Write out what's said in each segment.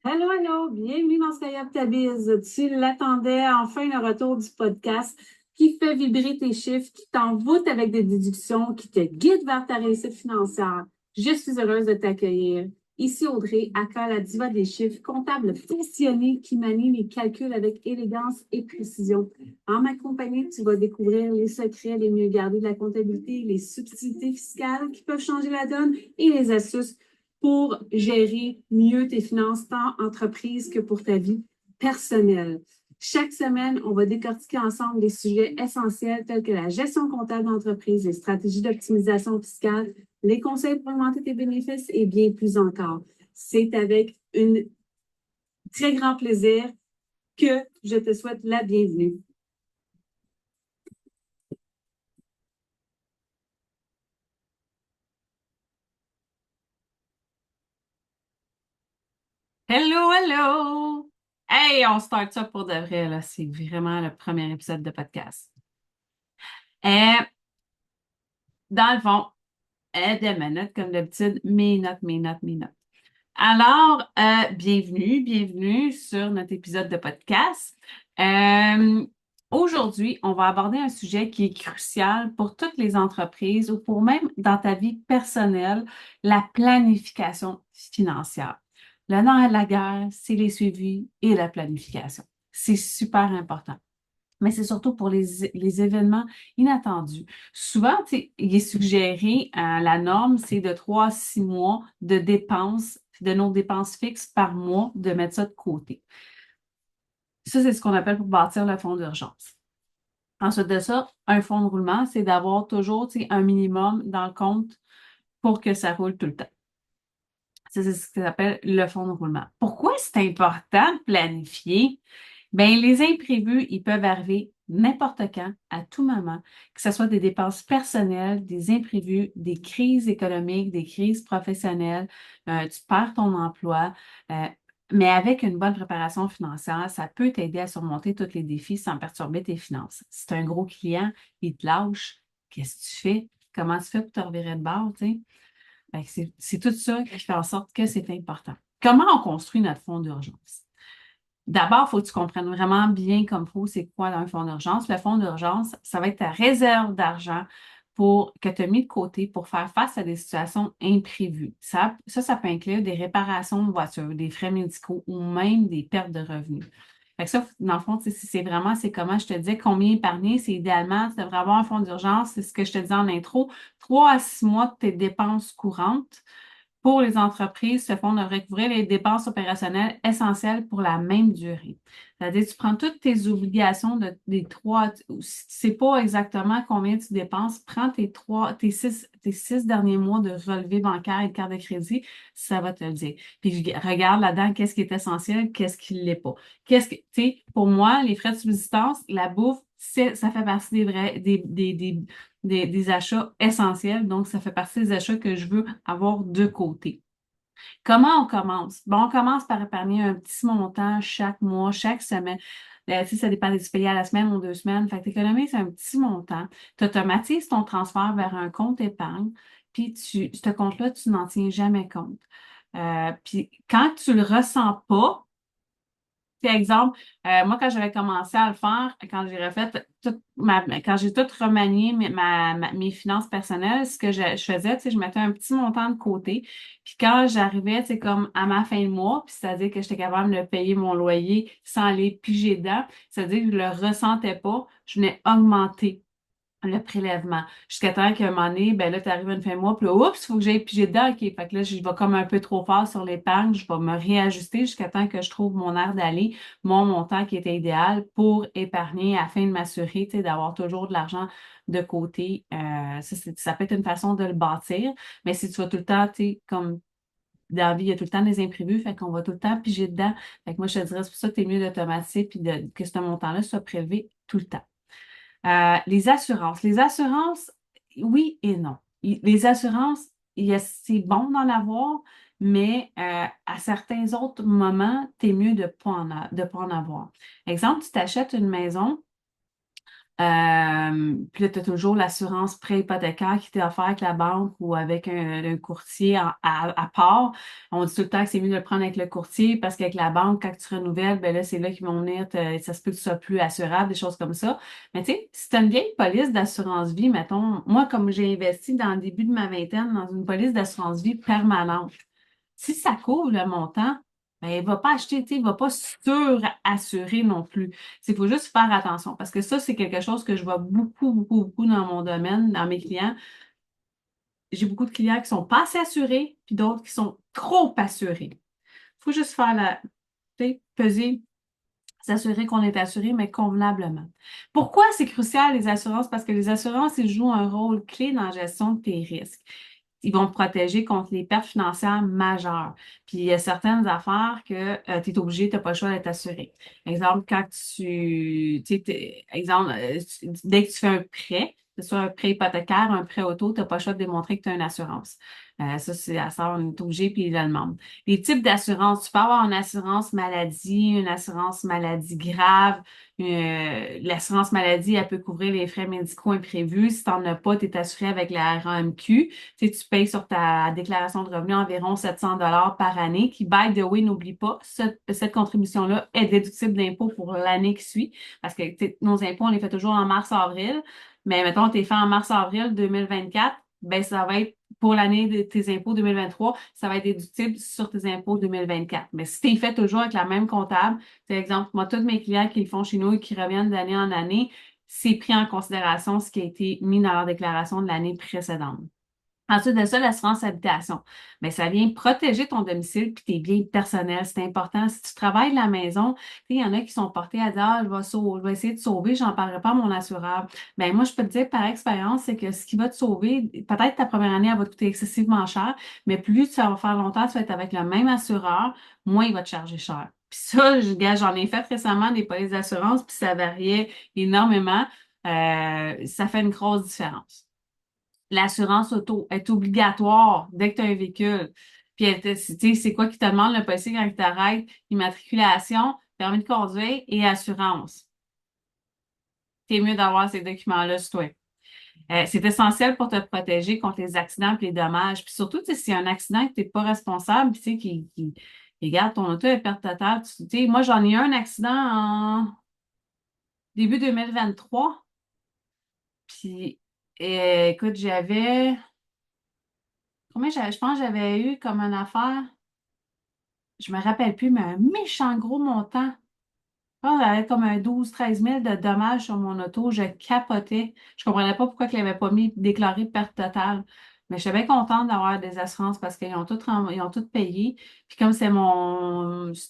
Allô, allô, bienvenue dans Skyap Tabiz. Tu l'attendais, enfin le retour du podcast qui fait vibrer tes chiffres, qui t'envoûte avec des déductions, qui te guide vers ta réussite financière. Je suis heureuse de t'accueillir. Ici Audrey, aka la diva des chiffres, comptable passionnée qui manie les calculs avec élégance et précision. En ma compagnie, tu vas découvrir les secrets les mieux gardés de la comptabilité, les subtilités fiscales qui peuvent changer la donne et les astuces pour gérer mieux tes finances, tant entreprise que pour ta vie personnelle. Chaque semaine, on va décortiquer ensemble des sujets essentiels tels que la gestion comptable d'entreprise, les stratégies d'optimisation fiscale, les conseils pour augmenter tes bénéfices et bien plus encore. C'est avec un très grand plaisir que je te souhaite la bienvenue. Hello, hello! Hey, on start ça pour de vrai, là. C'est vraiment le premier épisode de podcast. Euh, Dans le fond, des minutes, comme d'habitude, mes notes. Alors, bienvenue sur notre épisode de podcast. Euh, Aujourd'hui, on va aborder un sujet qui est crucial pour toutes les entreprises ou pour même dans ta vie personnelle, la planification financière. Le nerf de la guerre, c'est les suivis et la planification. C'est super important. Mais c'est surtout pour les événements inattendus. Souvent, tu sais, il est suggéré, la norme, c'est de 3 à 6 mois de dépenses, de nos dépenses fixes par mois, de mettre ça de côté. Ça, c'est ce qu'on appelle pour bâtir le fonds d'urgence. Ensuite de ça, un fonds de roulement, c'est d'avoir toujours, tu sais, un minimum dans le compte pour que ça roule tout le temps. Ça, c'est ce qu'on appelle le fonds de roulement. Pourquoi c'est important de planifier? Bien, les imprévus, ils peuvent arriver n'importe quand, à tout moment, que ce soit des dépenses personnelles, des imprévus, des crises économiques, des crises professionnelles, tu perds ton emploi, euh, mais avec une bonne préparation financière, ça peut t'aider à surmonter tous les défis sans perturber tes finances. Si tu as un gros client, il te lâche, qu'est-ce que tu fais? Comment tu fais pour te revirer de bord, tu sais? Fait que c'est tout ça qui fait en sorte que c'est important. Comment on construit notre fonds d'urgence? D'abord, il faut que tu comprennes vraiment bien comme il faut c'est quoi un fonds d'urgence. Le fonds d'urgence, ça va être ta réserve d'argent que tu as mis de côté pour faire face à des situations imprévues. Ça peut inclure des réparations de voiture, des frais médicaux ou même des pertes de revenus. Fait que ça, dans le fond, c'est vraiment, c'est comment je te disais, combien épargner, c'est idéalement, tu devrais avoir un fonds d'urgence, c'est ce que je te disais en intro, 3 à 6 mois de tes dépenses courantes pour les entreprises, ce fonds devrait couvrir les dépenses opérationnelles essentielles pour la même durée. C'est-à-dire, tu prends toutes tes obligations des trois, si tu ne sais pas exactement combien tu dépenses, prends tes six derniers mois de relevé bancaire et de carte de crédit, ça va te le dire. Puis regarde là-dedans qu'est-ce qui est essentiel, qu'est-ce qui ne l'est pas. Tu sais, pour moi, les frais de subsistance, la bouffe, ça fait partie des achats essentiels. Donc, ça fait partie des achats que je veux avoir de côté. Comment on commence? Bon, on commence par épargner un petit montant chaque mois, chaque semaine. Tu sais, ça dépend si tu payes à la semaine ou 2 semaines. Fait que tu économises un petit montant. Tu automatises ton transfert vers un compte épargne. Puis, ce compte-là, tu n'en tiens jamais compte. Puis, quand tu le ressens pas, par exemple, moi, quand j'avais commencé à le faire, quand j'ai refait quand j'ai tout remanié mes finances personnelles, ce que je faisais, tu sais, je mettais un petit montant de côté. Puis quand j'arrivais, tu sais, comme à ma fin de mois, puis c'est-à-dire que j'étais capable de payer mon loyer sans aller piger dedans, c'est-à-dire que je le ressentais pas, je venais augmenter le prélèvement. Jusqu'à temps qu'à un moment donné, ben là, tu arrives à une fin de mois, puis là, oups, il faut que j'aille piger dedans. OK, fait que là, je vais comme un peu trop fort sur l'épargne. Je vais me réajuster jusqu'à temps que je trouve mon air d'aller, mon montant qui était idéal pour épargner afin de m'assurer, tu sais, d'avoir toujours de l'argent de côté. Ça peut être une façon de le bâtir, mais si tu vas tout le temps, tu sais, comme dans la vie, il y a tout le temps des imprévus, fait qu'on va tout le temps piger dedans. Fait que moi, je te dirais, c'est pour ça que tu es mieux d'automatiser puis que ce montant-là soit prélevé tout le temps. Les assurances. Les assurances, oui et non. Les assurances, c'est bon d'en avoir, mais à certains autres moments, tu es mieux de pas en avoir. Exemple, tu t'achètes une maison, Puis là, tu as toujours l'assurance prêt hypothécaire qui t'est offert avec la banque ou avec un courtier à part. On dit tout le temps que c'est mieux de le prendre avec le courtier parce qu'avec la banque, quand tu renouvelles, ben là, c'est là qu'ils vont venir, ça se peut que tu sois plus assurable, des choses comme ça. Mais tu sais, si tu as une vieille police d'assurance vie, mettons, moi, comme j'ai investi dans le début de ma vingtaine dans une police d'assurance vie permanente, si ça couvre le montant, ben, il va pas acheter, tu sais, il va pas surassurer non plus. Il faut juste faire attention parce que ça, c'est quelque chose que je vois beaucoup, beaucoup, beaucoup dans mon domaine, dans mes clients. J'ai beaucoup de clients qui sont pas assez assurés, puis d'autres qui sont trop assurés. Il faut juste faire tu sais, peser, s'assurer qu'on est assuré, mais convenablement. Pourquoi c'est crucial, les assurances? Parce que les assurances, ils jouent un rôle clé dans la gestion de tes risques. Ils vont te protéger contre les pertes financières majeures. Puis il y a certaines affaires que tu es obligé, tu n'as pas le choix d'être assuré. Exemple, quand tu sais, exemple, dès que tu fais un prêt, que ce soit un prêt hypothécaire, un prêt auto, tu n'as pas le choix de démontrer que tu as une assurance. Ça, c'est à ça, on est obligé, puis ils le demandent. Les types d'assurance, tu peux avoir une assurance maladie grave. L'assurance maladie, elle peut couvrir les frais médicaux imprévus. Si tu n'en as pas, tu es assuré avec la RAMQ. Tu sais, tu payes sur ta déclaration de revenus environ 700 par année, qui, by the way, n'oublie pas, cette contribution-là est déductible d'impôt pour l'année qui suit, parce que tu sais, nos impôts, on les fait toujours en mars-avril, mais mettons, tu es fait en mars-avril 2024, ben ça va être pour l'année de tes impôts 2023, ça va être déductible sur tes impôts 2024. Mais si tu es fait toujours avec la même comptable, par exemple, moi, tous mes clients qui le font chez nous et qui reviennent d'année en année, c'est pris en considération ce qui a été mis dans leur déclaration de l'année précédente. Ensuite de ça, l'assurance habitation. Mais ça vient protéger ton domicile puis tes biens personnels. C'est important. Si tu travailles de la maison, il y en a qui sont portés à dire, ah, je vais essayer de sauver, j'en parlerai pas à mon assureur. Ben, moi, je peux te dire par expérience, c'est que ce qui va te sauver, peut-être ta première année, elle va te coûter excessivement cher, mais plus ça va faire longtemps, tu vas être avec le même assureur, moins il va te charger cher. Puis ça, gars, j'en ai fait récemment des polices d'assurance, puis ça variait énormément. Ça fait une grosse différence. L'assurance auto est obligatoire dès que tu as un véhicule. Puis, tu sais, c'est quoi qui te demande le policier quand il t'arrête? Immatriculation, permis de conduire et assurance. C'est mieux d'avoir ces documents-là sur toi. C'est essentiel pour te protéger contre les accidents et les dommages. Puis surtout, tu sais, s'il y a un accident que tu n'es pas responsable, puis tu sais, regarde, ton auto est perte totale. Tu sais, moi, j'en ai eu un accident en début 2023. Puis, écoute, je pense que j'avais eu comme une affaire, je me rappelle plus, mais un méchant gros montant. Je pense que j'avais comme un 12-13 000 de dommages sur mon auto. Je capotais. Je comprenais pas pourquoi ils l'avaient pas mis déclaré perte totale. Mais je suis bien contente d'avoir des assurances parce ils ont tout payé. Puis comme c'était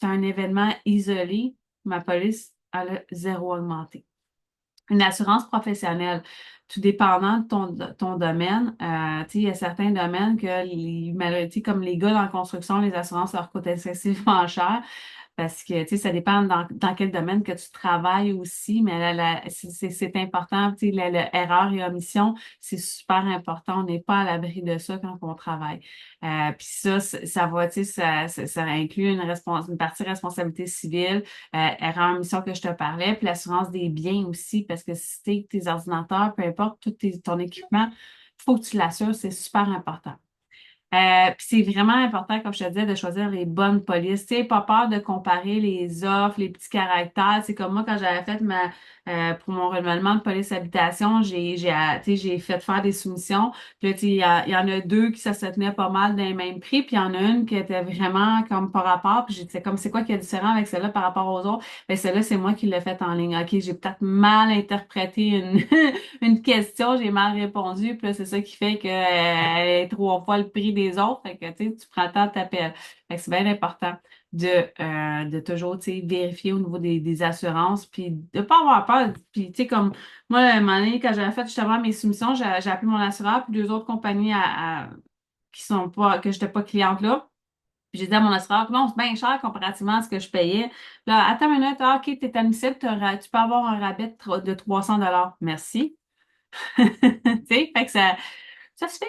un événement isolé, ma police, elle a zéro augmenté. Une assurance professionnelle, tout dépendant de ton domaine. Tu sais, il y a certains domaines que tu sais, comme les gars dans la construction, les assurances leur coûtent excessivement cher. Parce que, tu sais, ça dépend dans quel domaine que tu travailles aussi, mais c'est important, tu sais, erreur et omission, c'est super important. On n'est pas à l'abri de ça quand on travaille. Puis ça va, tu sais, ça inclut une partie responsabilité civile, erreur, omission que je te parlais, puis l'assurance des biens aussi, parce que si tes ordinateurs, peu importe, ton équipement, faut que tu l'assures, c'est super important. Puis c'est vraiment important, comme je te disais, de choisir les bonnes polices. Tu sais, pas peur de comparer les offres, les petits caractères. C'est comme moi, quand j'avais fait pour mon renouvellement de police habitation, tu sais, j'ai fait faire des soumissions. Puis là, tu sais, il y en a deux qui ça se tenait pas mal dans les mêmes prix. Puis il y en a une qui était vraiment comme par rapport. Puis j'étais comme, c'est quoi qui est différent avec celle-là par rapport aux autres? Ben, celle-là, c'est moi qui l'ai faite en ligne. OK, j'ai peut-être mal interprété une question, j'ai mal répondu. Puis là, c'est ça qui fait qu'elle est 3 fois le prix des autres. Fait que, tu sais, tu prends le temps de t'appeler. Fait que c'est bien important de toujours, tu sais, vérifier au niveau des assurances, puis de pas avoir peur. Puis, tu sais, comme moi, à un moment donné, quand j'avais fait justement mes soumissions, j'ai appelé mon assureur, puis deux autres compagnies qui sont pas, que j'étais pas cliente là. Puis j'ai dit à mon assureur, non, c'est bien cher comparativement à ce que je payais. Là, attends une minute, ah, OK, t'es admissible, tu peux avoir un rabais de 300 Merci. Tu sais, fait que ça se fait.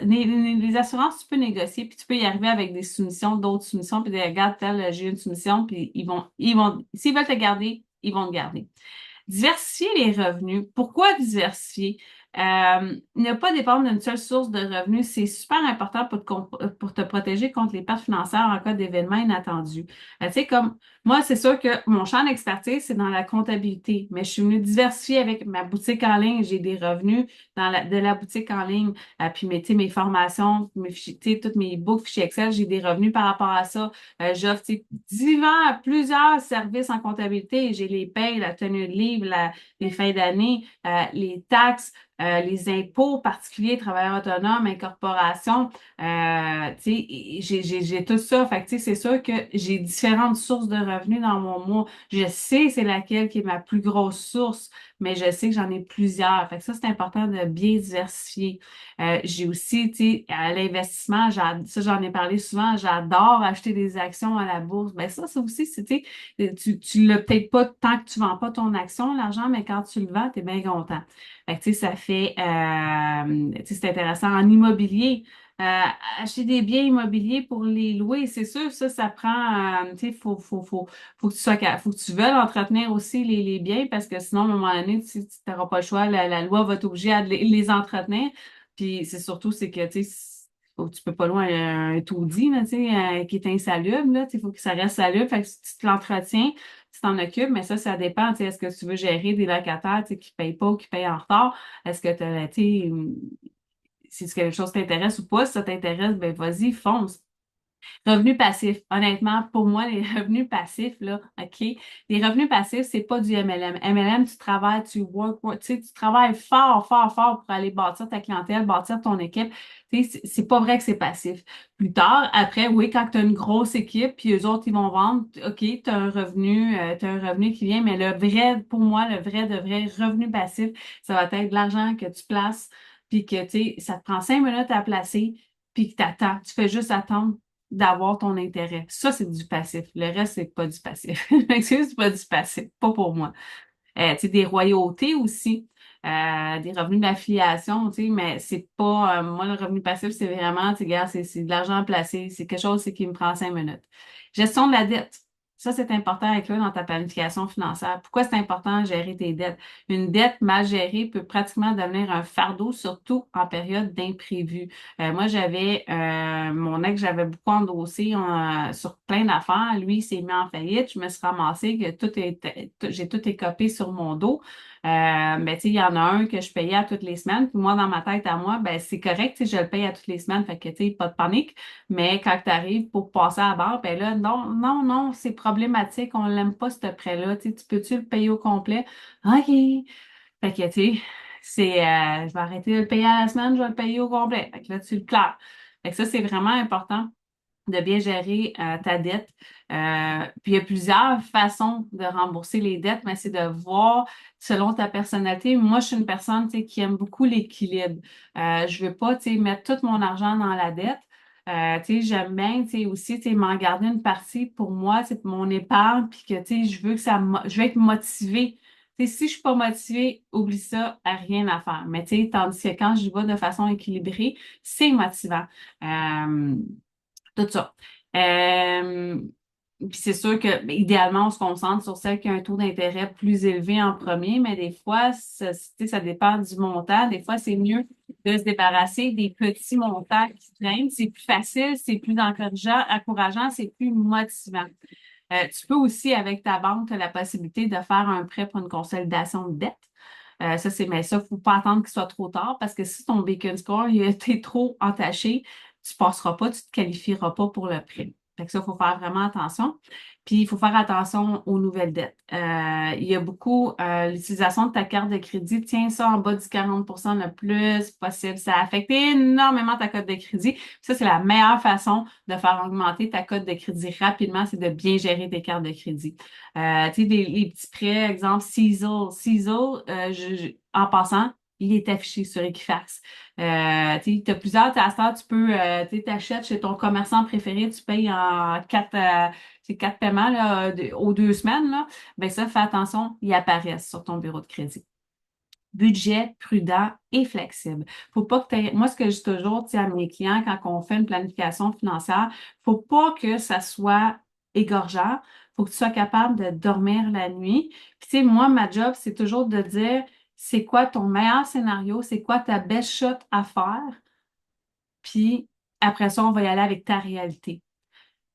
Les assurances, tu peux négocier, puis tu peux y arriver avec des soumissions, d'autres soumissions, puis des regarde, j'ai une soumission, puis s'ils veulent te garder, ils vont te garder. Diversifier les revenus. Pourquoi diversifier? Ne pas dépendre d'une seule source de revenus, c'est super important pour te protéger contre les pertes financières en cas d'événements inattendus. Tu sais, comme moi, c'est sûr que mon champ d'expertise, c'est dans la comptabilité, mais je suis venue diversifier avec ma boutique en ligne. J'ai des revenus de la boutique en ligne, puis tu sais, mes formations, mes fichiers, tu sais, tous mes books, fichiers Excel, j'ai des revenus par rapport à ça. J'offre tu sais, plusieurs services en comptabilité. J'ai les payes, la tenue de livre, les fins d'année, les taxes, les impôts particuliers, travailleurs autonomes, incorporation, tu sais, j'ai tout ça. Fait que, tu sais, c'est sûr que j'ai différentes sources de revenus dans mon mois. Je sais c'est laquelle qui est ma plus grosse source, mais je sais que j'en ai plusieurs. Fait que ça, c'est important de bien diversifier. J'ai aussi, tu sais, à l'investissement, ça, j'en ai parlé souvent, j'adore acheter des actions à la bourse. Ben ça aussi, c'est, tu sais, tu l'as peut-être pas tant que tu vends pas ton action, l'argent, mais quand tu le vends, tu es bien content. Fait que, tu sais, ça fait, tu sais, c'est intéressant. En immobilier, euh, acheter des biens immobiliers pour les louer, c'est sûr, ça prend, tu sais, faut que faut que tu veuilles entretenir aussi les biens parce que sinon, à un moment donné, tu n'auras pas le choix, la loi va t'obliger à les entretenir. Puis c'est surtout, c'est que, tu sais, tu peux pas loin un taudis, là, tu sais, qui est insalubre, là, tu sais, il faut que ça reste salubre. Fait que si tu te l'entretiens, tu t'en occupes, mais ça dépend, tu sais, est-ce que tu veux gérer des locataires, tu sais, qui payent pas ou qui payent en retard? Est-ce que tu as, tu sais, si quelque chose t'intéresse ou pas, si ça t'intéresse, ben vas-y, fonce. Revenus passifs. Honnêtement, pour moi, les revenus passifs, là, OK? Les revenus passifs, c'est pas du MLM. MLM, tu travailles, tu sais, tu travailles fort, fort, fort pour aller bâtir ta clientèle, bâtir ton équipe. Tu sais, c'est pas vrai que c'est passif. Plus tard, après, oui, quand tu as une grosse équipe, puis eux autres, ils vont vendre, OK, tu as un revenu qui vient, mais le vrai, pour moi, le vrai de vrai revenu passif, ça va être de l'argent que tu places, puis que, tu sais, ça te prend 5 minutes à placer, puis que tu attends. Tu fais juste attendre d'avoir ton intérêt. Ça, c'est du passif. Le reste, c'est pas du passif. C'est pas du passif, pas pour moi. Tu sais, des royautés aussi, des revenus d'affiliation, tu sais, mais c'est pas, moi, le revenu passif, c'est vraiment, tu sais, regarde, c'est de l'argent placé, c'est quelque chose c'est qui me prend 5 minutes. Gestion de la dette. Ça, c'est important à inclure dans ta planification financière. Pourquoi c'est important de gérer tes dettes? Une dette mal gérée peut pratiquement devenir un fardeau, surtout en période d'imprévu. Moi, j'avais mon ex, j'avais beaucoup endossé sur plein d'affaires. Lui, il s'est mis en faillite. Je me suis ramassée que j'ai tout écopé sur mon dos. Ben, tu sais, il y en a un que je payais à toutes les semaines. Puis moi, dans ma tête à moi, ben, c'est correct, tu sais, je le paye à toutes les semaines. Fait que, tu sais, pas de panique. Mais quand tu arrives pour passer à la barre, ben là, non, non, non, c'est problématique. On l'aime pas, ce prêt-là. Tu sais, tu peux-tu le payer au complet? OK. Fait que, tu sais, je vais arrêter de le payer à la semaine, je vais le payer au complet. Fait que là, tu le claires. Fait que ça, c'est vraiment important de bien gérer ta dette. Puis il y a plusieurs façons de rembourser les dettes, mais c'est de voir selon ta personnalité. Moi, je suis une personne, tu sais, qui aime beaucoup l'équilibre. Je veux pas, tu sais, mettre tout mon argent dans la dette. Tu sais, j'aime bien, tu sais, aussi, tu sais, m'en garder une partie pour moi, c'est mon épargne, puis que, tu sais, je veux que je veux être motivée. Tu sais, si je suis pas motivée, oublie ça, rien à faire. Mais tu sais, tandis que quand je vais de façon équilibrée, c'est motivant. Euh, tout ça. Euh, Puis c'est sûr que ben, idéalement, on se concentre sur celle qui a un taux d'intérêt plus élevé en premier, mais des fois, tu sais, ça dépend du montant. Des fois, c'est mieux de se débarrasser des petits montants qui traînent. C'est plus facile, c'est plus encourageant, c'est plus motivant. Tu peux aussi, avec ta banque, tu as la possibilité de faire un prêt pour une consolidation de dette. Mais ça, faut pas attendre qu'il soit trop tard parce que si ton Beacon Score il a été trop entaché, tu passeras pas, tu te qualifieras pas pour le prêt. Fait que ça, il faut faire vraiment attention. Puis, il faut faire attention aux nouvelles dettes. Il y a beaucoup l'utilisation de ta carte de crédit. Tiens ça en bas du 40% le plus possible. Ça affecte énormément ta cote de crédit. Ça, c'est la meilleure façon de faire augmenter ta cote de crédit rapidement, c'est de bien gérer tes cartes de crédit. Tu sais, les petits prêts, exemple, Seasel. Seasel, en passant, il est affiché sur Equifax. Tu as plusieurs tasteurs, tu peux, tu t'achètes chez ton commerçant préféré, tu payes en quatre paiements là, aux 2 semaines, là. Ben ça, fais attention, ils apparaissent sur ton bureau de crédit. Budget prudent et flexible. Faut pas que moi, ce que je dis toujours, tu sais, à mes clients, quand on fait une planification financière, faut pas que ça soit égorgeant, faut que tu sois capable de dormir la nuit. Puis, tu sais, moi, ma job, c'est toujours de dire, c'est quoi ton meilleur scénario, c'est quoi ta best shot à faire, puis après ça, on va y aller avec ta réalité.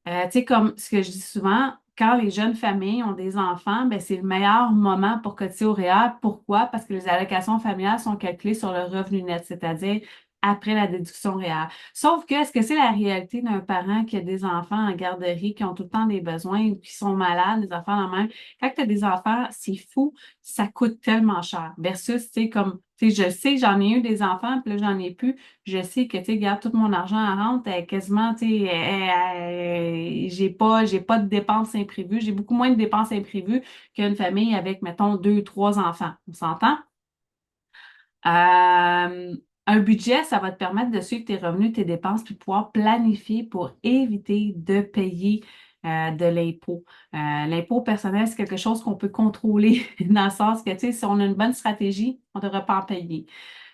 Tu sais, comme ce que je dis souvent, quand les jeunes familles ont des enfants, ben, c'est le meilleur moment pour cotiser au REER. Pourquoi? Parce que les allocations familiales sont calculées sur le revenu net, c'est-à-dire après la déduction REER. Sauf que, est-ce que c'est la réalité d'un parent qui a des enfants en garderie, qui ont tout le temps des besoins ou qui sont malades, des enfants dans le même? Quand tu as des enfants, c'est fou, ça coûte tellement cher. Versus, tu sais, comme, tu sais, je sais, j'en ai eu des enfants, puis là, j'en ai plus. Je sais que, tu sais, garde tout mon argent à rente, quasiment, tu sais, j'ai pas de dépenses imprévues. J'ai beaucoup moins de dépenses imprévues qu'une famille avec, mettons, deux, trois enfants. On s'entend? Un budget, ça va te permettre de suivre tes revenus, tes dépenses, puis pouvoir planifier pour éviter de payer de l'impôt. L'impôt personnel, c'est quelque chose qu'on peut contrôler dans le sens que, tu sais, si on a une bonne stratégie, on ne devrait pas en payer.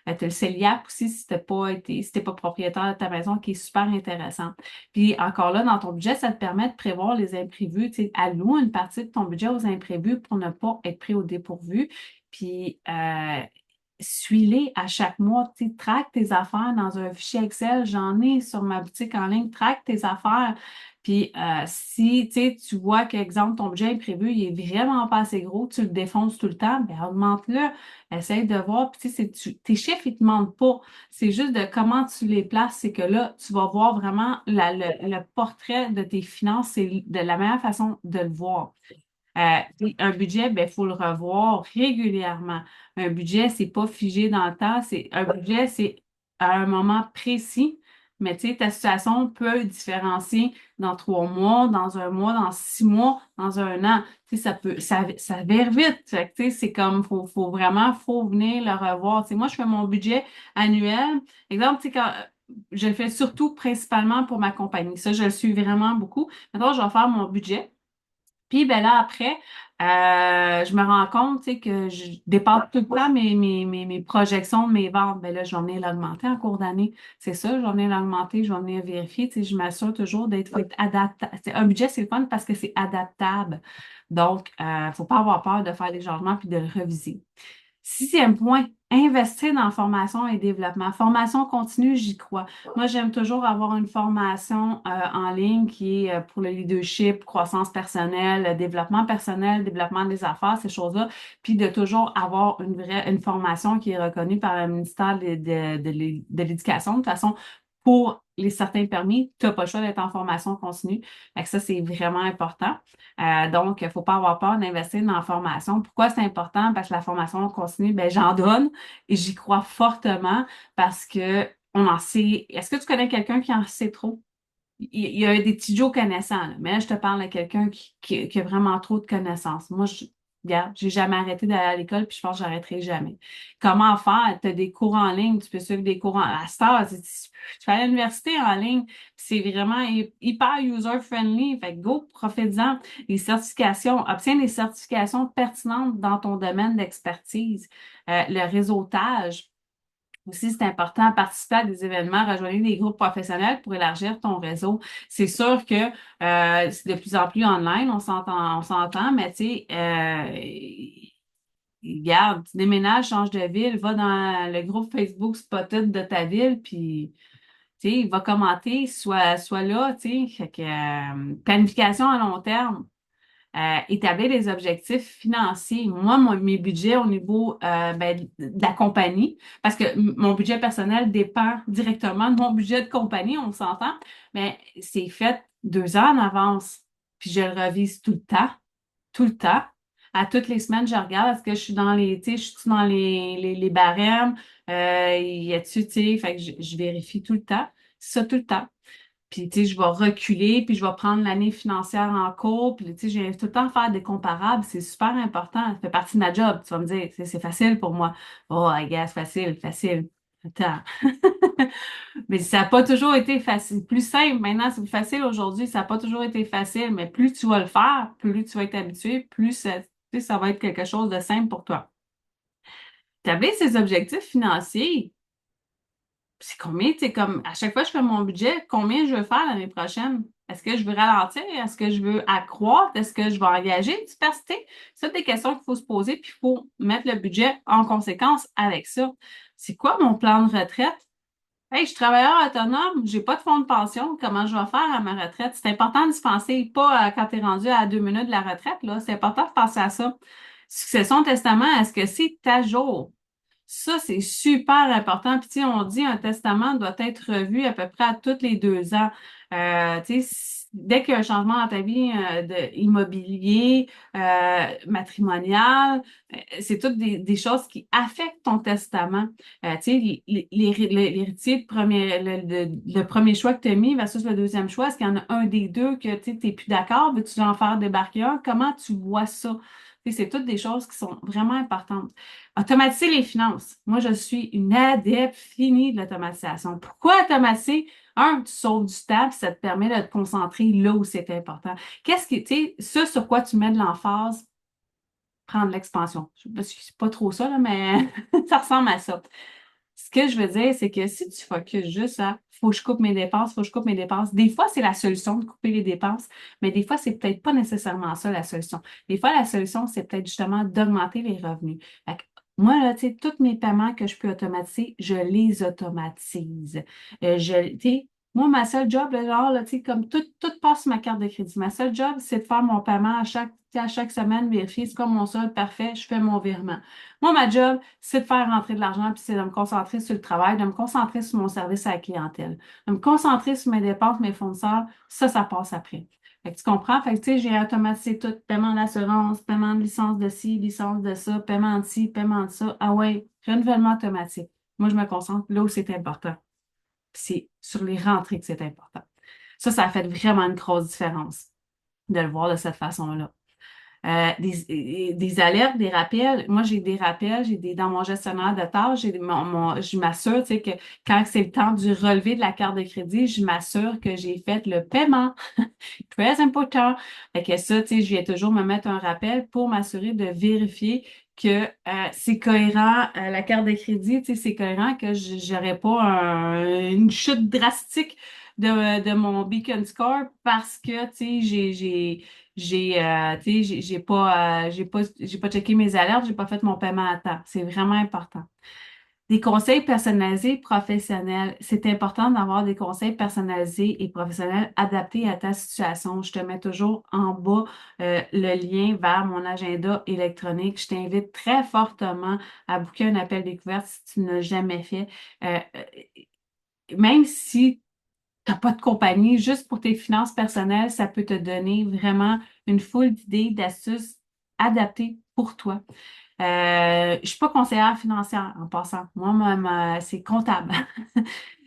Tu as le CELIAP aussi si t'es pas propriétaire de ta maison, qui est super intéressant. Puis encore là, dans ton budget, ça te permet de prévoir les imprévus. Tu sais, alloue une partie de ton budget aux imprévus pour ne pas être pris au dépourvu. Puis suis-les à chaque mois. Tu sais, traque tes affaires dans un fichier Excel. J'en ai sur ma boutique en ligne. Traque tes affaires. Puis si tu sais, tu vois qu'exemple, ton budget imprévu, il est vraiment pas assez gros, tu le défonces tout le temps, bien augmente-le. Essaye de voir. Puis tu sais, tes chiffres, ils te mentent pas. C'est juste de comment tu les places. C'est que là, tu vas voir vraiment le portrait de tes finances. C'est de la meilleure façon de le voir. Un budget, ben, il faut le revoir régulièrement. Un budget, c'est pas figé dans le temps. Un budget, c'est à un moment précis. Mais tu sais, ta situation peut différencier dans 3 mois, dans un mois, dans 6 mois, dans un an. Tu sais, ça vire vite. Fait que, tu sais, c'est comme, faut venir le revoir. Tu sais, moi, je fais mon budget annuel. Exemple, tu sais, quand, je le fais surtout principalement pour ma compagnie. Ça, je le suis vraiment beaucoup. Maintenant, je vais faire mon budget. Puis ben là, après, je me rends compte, tu sais, que je dépasse tout le temps mes projections de mes ventes. Ben là, je vais venir l'augmenter en cours d'année. C'est ça, je vais venir l'augmenter, je vais venir vérifier. Tu sais, je m'assure toujours d'être adaptable. Un budget, c'est le fun parce que c'est adaptable. Donc, faut pas avoir peur de faire des changements puis de le reviser. Sixième point, investir dans formation et développement. Formation continue, j'y crois. Moi, j'aime toujours avoir une formation en ligne qui est pour le leadership, croissance personnelle, développement des affaires, ces choses-là, puis de toujours avoir une formation qui est reconnue par le ministère de l'Éducation. De toute façon, pour les certains permis, tu n'as pas le choix d'être en formation continue. Fait que ça, c'est vraiment important. Donc, il ne faut pas avoir peur d'investir dans la formation. Pourquoi c'est important? Parce que la formation continue, ben, j'en donne et j'y crois fortement parce que on en sait. Est-ce que tu connais quelqu'un qui en sait trop? Il y a des petits Joe connaissants, là. Mais là, je te parle de quelqu'un qui a vraiment trop de connaissances. Moi, regarde, j'ai jamais arrêté d'aller à l'école, puis je pense que j'arrêterai jamais. Comment faire? Tu as des cours en ligne, tu peux suivre des cours à Star, tu fais à l'université en ligne, puis c'est vraiment hyper user-friendly. Fait que go, profite-en. Les certifications, obtiens des certifications pertinentes dans ton domaine d'expertise. Le réseautage. Aussi, c'est important de participer à des événements, rejoindre des groupes professionnels pour élargir ton réseau. C'est sûr que c'est de plus en plus online, on s'entend, mais tu sais, regarde, tu déménages, change de ville, va dans le groupe Facebook Spotted de ta ville, puis tu sais, va commenter, soit là, tu sais. Fait que planification à long terme. Établir des objectifs financiers. Moi, mes budgets au niveau ben, de la compagnie, parce que mon budget personnel dépend directement de mon budget de compagnie, on s'entend, mais c'est fait 2 ans en avance. Puis je le revise tout le temps, tout le temps. À toutes les semaines, je regarde, est-ce que je suis dans tu sais, je suis dans les barèmes, y a-tu, tu sais, fait que je vérifie tout le temps, ça tout le temps. Puis, tu sais, je vais reculer, puis je vais prendre l'année financière en cours. Puis, tu sais, j'ai tout le temps à faire des comparables. C'est super important. Ça fait partie de ma job. Tu vas me dire, c'est facile pour moi. Oh, I guess, facile, facile. Attends. Mais ça n'a pas toujours été facile. Plus simple, maintenant, c'est plus facile aujourd'hui. Ça n'a pas toujours été facile. Mais plus tu vas le faire, plus tu vas être habitué, plus tu sais, ça va être quelque chose de simple pour toi. Établir ces objectifs financiers, c'est combien, tu sais, comme à chaque fois que je fais mon budget, combien je veux faire l'année prochaine? Est-ce que je veux ralentir? Est-ce que je veux accroître? Est-ce que je vais engager une diversité? C'est des questions qu'il faut se poser, puis il faut mettre le budget en conséquence avec ça. C'est quoi mon plan de retraite? Hey, je suis travailleur autonome, j'ai pas de fonds de pension, comment je vais faire à ma retraite? C'est important de se penser, pas quand tu es rendu à 2 minutes de la retraite, là. C'est important de penser à ça. Succession testament, est-ce que c'est à jour? Ça, c'est super important. Puis, tu sais, on dit un testament doit être revu à peu près à tous les 2 ans. Tu sais, dès qu'il y a un changement dans ta vie immobilier, matrimonial, c'est toutes des choses qui affectent ton testament. Tu sais, l'héritier, le premier choix que tu as mis versus le deuxième choix, est-ce qu'il y en a un des deux que tu n'es plus d'accord? Veux-tu en faire débarquer un? Comment tu vois ça? Tu sais, c'est toutes des choses qui sont vraiment importantes. Automatiser les finances. Moi, je suis une adepte finie de l'automatisation. Pourquoi automatiser? Un, tu sauves du temps, puis ça te permet de te concentrer là où c'est important. Qu'est-ce que, tu sais, ce sur quoi tu mets de l'emphase, prendre l'expansion. Je ne sais pas trop ça, là, mais ça ressemble à ça. Ce que je veux dire, c'est que si tu focuses juste à faut que je coupe mes dépenses, faut que je coupe mes dépenses, des fois, c'est la solution de couper les dépenses, mais des fois, c'est peut-être pas nécessairement ça la solution. Des fois, la solution, c'est peut-être justement d'augmenter les revenus. Fait que moi, là, tu sais, tous mes paiements que je peux automatiser, je les automatise. Tu sais, moi, ma seule job, là, genre, là, tu sais, comme tout passe sur ma carte de crédit. Ma seule job, c'est de faire mon paiement à chaque semaine, vérifier, c'est comme mon solde, parfait, je fais mon virement. Moi, ma job, c'est de faire rentrer de l'argent, puis c'est de me concentrer sur le travail, de me concentrer sur mon service à la clientèle, de me concentrer sur mes dépenses, mes fournisseurs. Ça passe après. Fait que tu comprends? Fait que, tu sais, j'ai automatisé tout. Paiement d'assurance, paiement de licence de ci, licence de ça, paiement de ci, paiement de ça. Ah ouais, renouvellement automatique. Moi, je me concentre là où c'est important. Puis c'est sur les rentrées que c'est important. Ça a fait vraiment une grosse différence de le voir de cette façon-là. Des alertes, des rappels. Moi, j'ai des rappels, dans mon gestionnaire de tâches, je m'assure, tu sais, que quand c'est le temps du relevé de la carte de crédit, je m'assure que j'ai fait le paiement. Très important. Fait que ça, tu sais, je vais toujours me mettre un rappel pour m'assurer de vérifier que c'est cohérent, la carte de crédit, tu sais, c'est cohérent, que j'aurais pas une chute drastique de mon Beacon Score parce que, tu sais, tu sais, j'ai pas checké mes alertes, j'ai pas fait mon paiement à temps. C'est vraiment important. Des conseils personnalisés professionnels. C'est important d'avoir des conseils personnalisés et professionnels adaptés à ta situation. Je te mets toujours en bas le lien vers mon agenda électronique. Je t'invite très fortement à booker un appel découverte si tu ne l'as jamais fait. Même si tu n'as pas de compagnie, juste pour tes finances personnelles, ça peut te donner vraiment une foule d'idées, d'astuces adaptées pour toi. Je suis pas conseillère financière en passant. Moi, c'est comptable.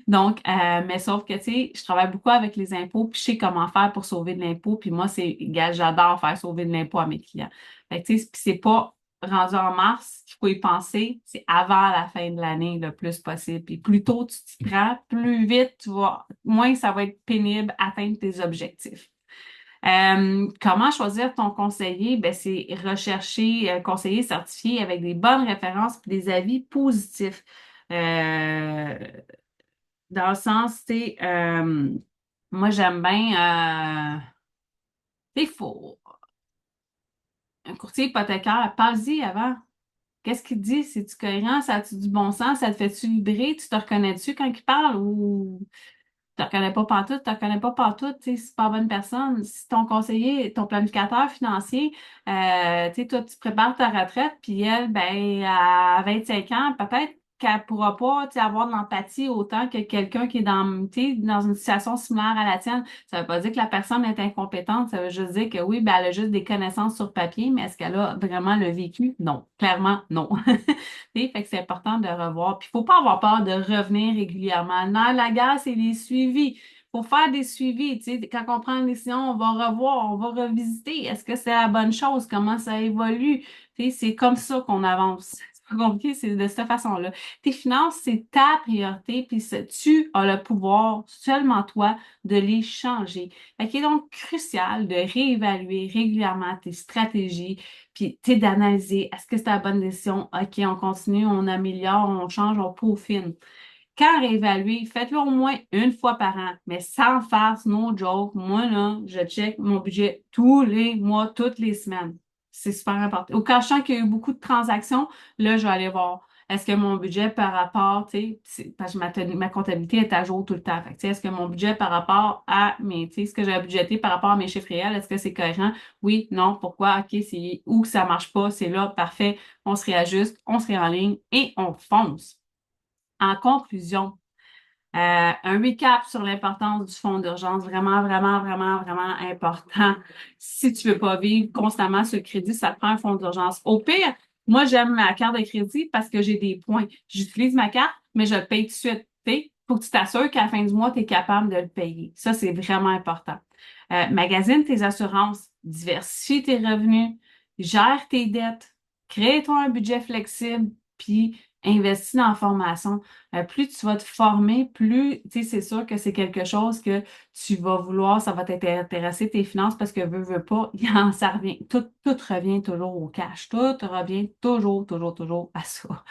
Donc, mais sauf que, tu sais, je travaille beaucoup avec les impôts, puis je sais comment faire pour sauver de l'impôt. Puis moi, gars, j'adore faire sauver de l'impôt à mes clients. Fait que, tu sais, puis c'est pas rendu en mars qu'il faut y penser, c'est avant la fin de l'année le plus possible. Puis plus tôt tu t'y prends, plus vite tu vas, moins ça va être pénible atteindre tes objectifs. Comment choisir ton conseiller? Ben, c'est rechercher un conseiller certifié avec des bonnes références et des avis positifs. Euh, Dans le sens, tu sais, moi j'aime bien, tu sais, faut, un courtier hypothécaire, parle-y avant. Qu'est-ce qu'il te dit? C'est-tu cohérent? Ça a-tu du bon sens? Ça te fait-tu vibrer? Tu te reconnais-tu quand il parle ou tu ne reconnais pas pantoute, tu ne reconnais pas pantoute, tu sais, c'est pas la bonne personne. Si ton conseiller, ton planificateur financier, tu sais, toi, tu prépares ta retraite, puis elle, ben, à 25 ans, peut-être qu'elle pourra pas, tu sais, avoir de l'empathie autant que quelqu'un qui est tu sais, dans une situation similaire à la tienne. Ça veut pas dire que la personne est incompétente, ça veut juste dire que oui, ben, elle a juste des connaissances sur papier, mais est-ce qu'elle a vraiment le vécu? Non, clairement, non. Fait que c'est important de revoir. Puis, il ne faut pas avoir peur de revenir régulièrement. Dans la guerre, c'est les suivis. Il faut faire des suivis. Tu sais, quand on prend une décision, on va revoir, on va revisiter. Est-ce que c'est la bonne chose? Comment ça évolue? Tu sais, c'est comme ça qu'on avance. C'est pas compliqué, c'est de cette façon-là. Tes finances, c'est ta priorité, puis tu as le pouvoir, seulement toi, de les changer. Fait qu'il est donc crucial de réévaluer régulièrement tes stratégies, puis, tu sais, d'analyser, est-ce que c'est la bonne décision? OK, on continue, on améliore, on change, on peaufine. Quand réévaluer, faites-le au moins une fois par an, mais sans farce, no joke. Moi, là, je check mon budget tous les mois, toutes les semaines. C'est super important. Au cas où qu'il y a eu beaucoup de transactions, là, je vais aller voir. Est-ce que mon budget par rapport, tu sais, parce que ma comptabilité est à jour tout le temps. Fait que, tu sais, est-ce que mon budget par rapport à mes, tu sais, ce que j'ai budgété par rapport à mes chiffres réels, est-ce que c'est cohérent? Oui, non, pourquoi? OK, c'est où que ça marche pas, c'est là, parfait. On se réajuste, on se réaligne et on fonce. En conclusion, un recap sur l'importance du fonds d'urgence, vraiment, vraiment, vraiment, vraiment important. Si tu veux pas vivre constamment sur le crédit, ça te prend un fonds d'urgence. Au pire, moi, j'aime ma carte de crédit parce que j'ai des points. J'utilise ma carte, mais je le paye tout de suite. Faut que tu t'assures qu'à la fin du mois, tu es capable de le payer. Ça, c'est vraiment important. Magasine tes assurances, diversifie tes revenus, gère tes dettes, crée-toi un budget flexible, puis investis dans la formation. Plus tu vas te former, plus, tu sais, c'est sûr que c'est quelque chose que tu vas vouloir, ça va t'intéresser tes finances parce que veux pas, ça revient, tout revient toujours au cash. Tout revient toujours, toujours, toujours à ça.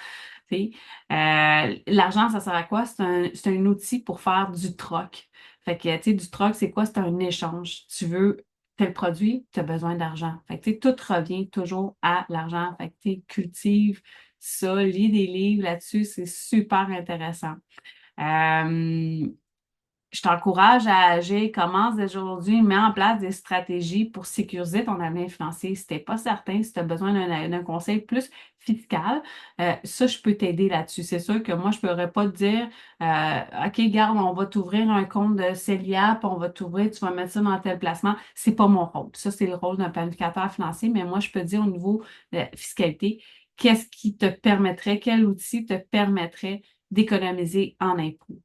Tu sais. L'argent, ça sert à quoi? C'est un outil pour faire du troc. Fait que, tu sais, du troc, c'est quoi? C'est un échange. Tu veux tel produit, tu as besoin d'argent. Fait que, tu sais, tout revient toujours à l'argent. Fait que, tu sais, cultive ça, lis des livres là-dessus, c'est super intéressant. Euh, je t'encourage à agir, commence dès aujourd'hui, mets en place des stratégies pour sécuriser ton avenir financier. Si tu n'es pas certain, si tu as besoin d'un conseil plus fiscal, ça, je peux t'aider là-dessus. C'est sûr que moi, je ne pourrais pas te dire, OK, garde, on va t'ouvrir un compte de CELIA, puis on va t'ouvrir, tu vas mettre ça dans tel placement. C'est pas mon rôle. Ça, c'est le rôle d'un planificateur financier, mais moi, je peux te dire au niveau de la fiscalité, qu'est-ce qui te permettrait, quel outil te permettrait d'économiser en impôts.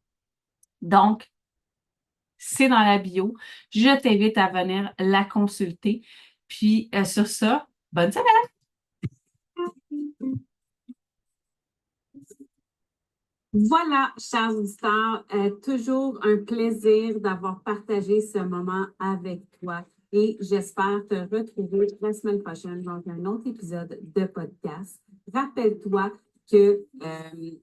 Donc, c'est dans la bio. Je t'invite à venir la consulter. Puis sur ça, bonne semaine! Voilà, chers auditeurs, toujours un plaisir d'avoir partagé ce moment avec toi et j'espère te retrouver la semaine prochaine dans un autre épisode de podcast. Rappelle-toi que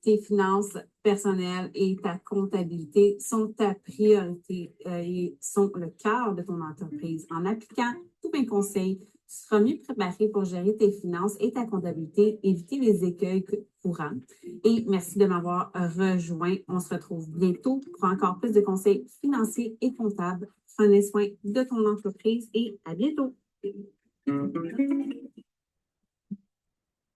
tes finances personnelles et ta comptabilité sont ta priorité et sont le cœur de ton entreprise. En appliquant tous mes conseils, tu seras mieux préparé pour gérer tes finances et ta comptabilité, éviter les écueils courants. Et merci de m'avoir rejoint. On se retrouve bientôt pour encore plus de conseils financiers et comptables. Prenez soin de ton entreprise et à bientôt.